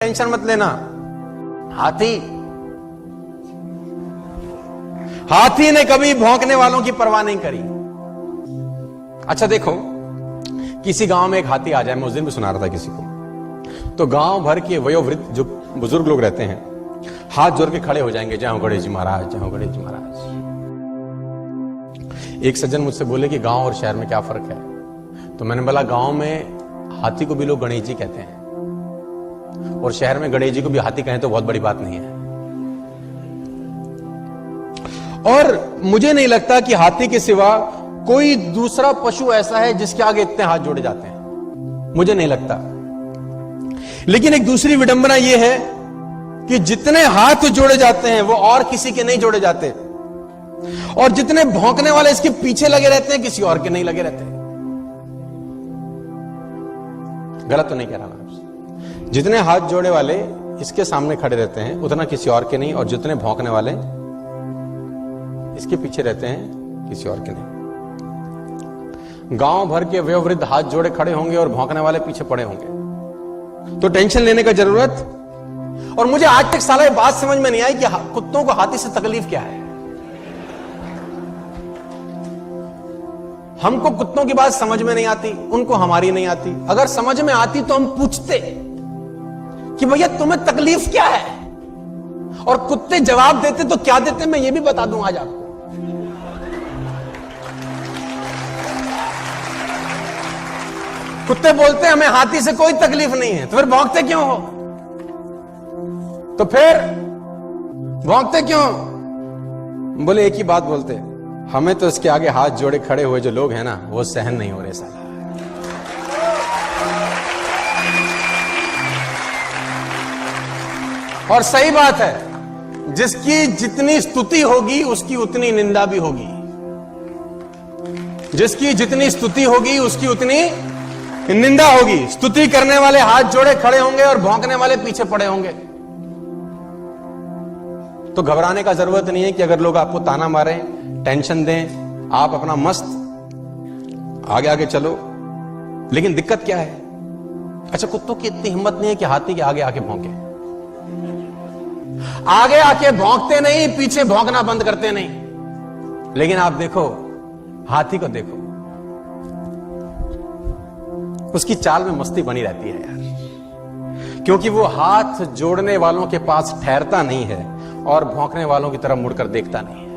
Tension मत लेना। हाथी ने कभी भौंकने वालों की परवाह नहीं करी। अच्छा देखो, किसी गांव में एक हाथी आ जाए, मैं उस दिन भी सुना रहा था किसी को, तो गांव भर के वयोवृद्ध जो बुजुर्ग लोग रहते हैं हाथ जोड़ के खड़े हो जाएंगे, जय हो गणेश जी महाराज, जय हो गणेश जी महाराज। एक सज्जन मुझसे बोले कि गांव और शहर में क्या फर्क है, तो मैंने बोला गांव में हाथी को भी लोग गणेश जी कहते हैं और शहर में गणेश जी को भी हाथी कहें तो बहुत बड़ी बात नहीं है। और मुझे नहीं लगता कि हाथी के सिवा कोई दूसरा पशु ऐसा है जिसके आगे इतने हाथ जोड़े जाते हैं, मुझे नहीं लगता। लेकिन एक दूसरी विडंबना यह है कि जितने हाथ जोड़े जाते हैं वो और किसी के नहीं जोड़े जाते, और जितने भौंकने वाले इसके पीछे लगे रहते हैं किसी और के नहीं लगे रहते। गलत तो नहीं कह रहा मैं आपसे। जितने हाथ जोड़े वाले इसके सामने खड़े रहते हैं उतना किसी और के नहीं, और जितने भौंकने वाले इसके पीछे रहते हैं किसी और के नहीं। गांव भर के वयोवृद्ध हाथ जोड़े खड़े होंगे और भौंकने वाले पीछे पड़े होंगे, तो टेंशन लेने का जरूरत। और मुझे आज तक साला ये बात समझ में नहीं आई कि कुत्तों को हाथी से तकलीफ क्या है। हमको कुत्तों की बात समझ में नहीं आती, उनको हमारी नहीं आती। अगर समझ में आती तो हम पूछते कि भैया तुम्हें तकलीफ क्या है, और कुत्ते जवाब देते तो क्या देते मैं ये भी बता दूं आज आपको। कुत्ते बोलते हमें हाथी से कोई तकलीफ नहीं है, तो फिर भौंकते क्यों हो? तो फिर भौंकते क्यों? बोले एक ही बात बोलते, हमें तो इसके आगे हाथ जोड़े खड़े हुए जो लोग हैं ना वो सहन नहीं हो रहे साला। और सही बात है, जिसकी जितनी स्तुति होगी उसकी उतनी निंदा भी होगी, जिसकी जितनी स्तुति होगी उसकी उतनी निंदा होगी। स्तुति करने वाले हाथ जोड़े खड़े होंगे और भौंकने वाले पीछे पड़े होंगे। तो घबराने का जरूरत नहीं है कि अगर लोग आपको ताना मारें, टेंशन दें, आप अपना मस्त आगे आगे चलो। लेकिन दिक्कत क्या है? अच्छा, कुत्तों की इतनी हिम्मत नहीं है कि हाथी के आगे आके भौंके। आगे आके भौंकते नहीं, पीछे भौंकना बंद करते नहीं। लेकिन आप देखो हाथी को, देखो उसकी चाल में मस्ती बनी रहती है यार, क्योंकि वो हाथ जोड़ने वालों के पास ठहरता नहीं है और भौंकने वालों की तरफ मुड़कर देखता नहीं है।